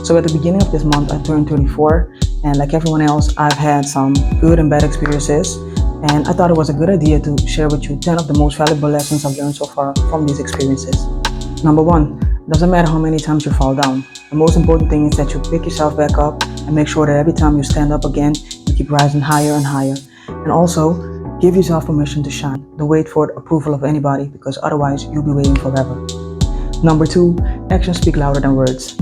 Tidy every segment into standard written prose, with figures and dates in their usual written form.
So at the beginning of this month, I turned 24, and like everyone else, I've had some good and bad experiences, and I thought it was a good idea to share with you 10 of the most valuable lessons I've learned so far from these experiences. Number 1, doesn't matter how many times you fall down. The most important thing is that you pick yourself back up and make sure that every time you stand up again, you keep rising higher and higher. And also, give yourself permission to shine. Don't wait for the approval of anybody, because otherwise you'll be waiting forever. Number 2, actions speak louder than words.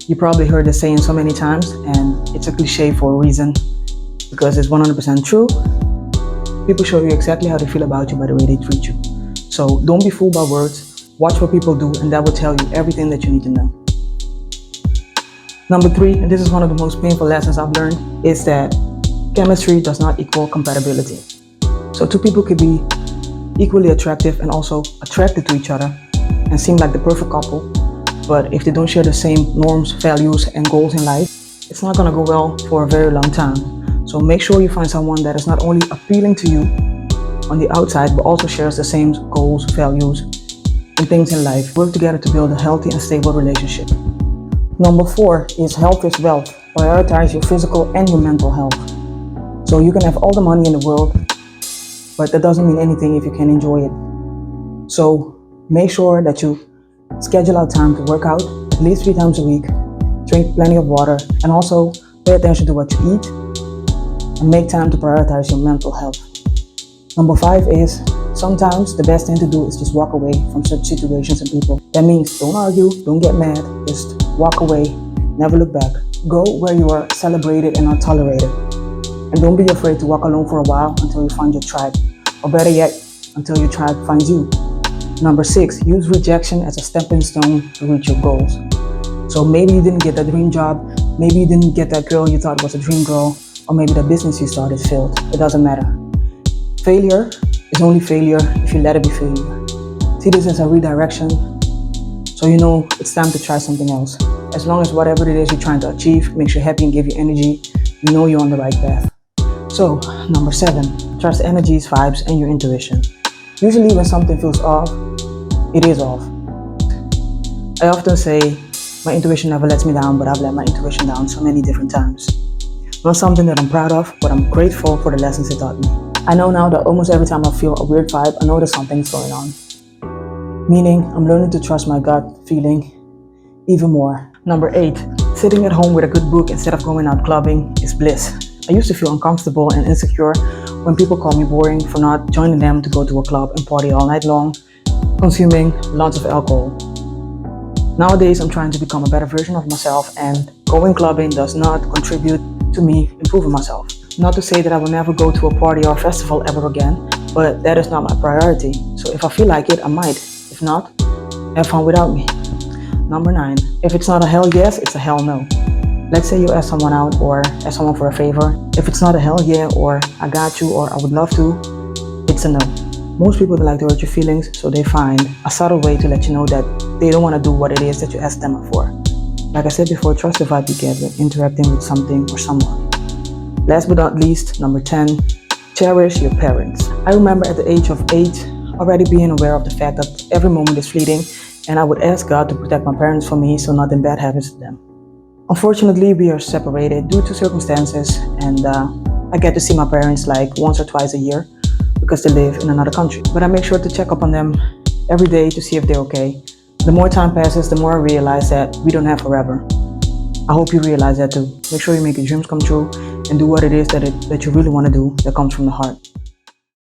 You probably heard this saying so many times, and it's a cliche for a reason, because it's 100% true. People show you exactly how they feel about you by the way they treat you. So don't be fooled by words. Watch what people do, and that will tell you everything that you need to know. Number 3, and this is one of the most painful lessons I've learned, is that chemistry does not equal compatibility. So two people could be equally attractive and also attracted to each other and seem like the perfect couple, but if they don't share the same norms, values, and goals in life, it's not gonna go well for a very long time. So make sure you find someone that is not only appealing to you on the outside, but also shares the same goals, values, and things in life. Work together to build a healthy and stable relationship. Number 4 is health is wealth. Prioritize your physical and your mental health. So you can have all the money in the world, but that doesn't mean anything if you can't enjoy it. So make sure that you schedule out time to work out at least 3 times a week, drink plenty of water, and also pay attention to what you eat, and make time to prioritize your mental health. Number 5 is sometimes the best thing to do is just walk away from certain situations and people. That means don't argue, don't get mad, just walk away, never look back. Go where you are celebrated and not tolerated. And don't be afraid to walk alone for a while until you find your tribe, or better yet, until your tribe finds you. Number 6, use rejection as a stepping stone to reach your goals. So maybe you didn't get that dream job, maybe you didn't get that girl you thought was a dream girl, or maybe the business you started failed. It doesn't matter. Failure is only failure if you let it be failure. See this as a redirection, so you know it's time to try something else. As long as whatever it is you're trying to achieve makes you happy and give you energy, you know you're on the right path. So, number 7, trust energies, vibes, and your intuition. Usually when something feels off, it is off. I often say, my intuition never lets me down, but I've let my intuition down so many different times. Not something that I'm proud of, but I'm grateful for the lessons it taught me. I know now that almost every time I feel a weird vibe, I know that something's going on. Meaning, I'm learning to trust my gut feeling even more. Number 8, sitting at home with a good book instead of going out clubbing is bliss. I used to feel uncomfortable and insecure when people call me boring for not joining them to go to a club and party all night long, consuming lots of alcohol. Nowadays, I'm trying to become a better version of myself, and going clubbing does not contribute to me improving myself. Not to say that I will never go to a party or festival ever again, but that is not my priority. So if I feel like it, I might. If not, have fun without me. Number 9, if it's not a hell yes, it's a hell no. Let's say you ask someone out or ask someone for a favor. If it's not a hell yeah, or I got you, or I would love to, it's a no. Most people don't like to hurt your feelings, so they find a subtle way to let you know that they don't want to do what it is that you asked them for. Like I said before, trust the vibe you get when interacting with something or someone. Last but not least, number 10, cherish your parents. I remember at the age of 8, already being aware of the fact that every moment is fleeting, and I would ask God to protect my parents for me so nothing bad happens to them. Unfortunately, we are separated due to circumstances, and I get to see my parents like once or twice a year because they live in another country. But I make sure to check up on them every day to see if they're okay. The more time passes, the more I realize that we don't have forever. I hope you realize that too. Make sure you make your dreams come true and do what it is that you really want to do that comes from the heart.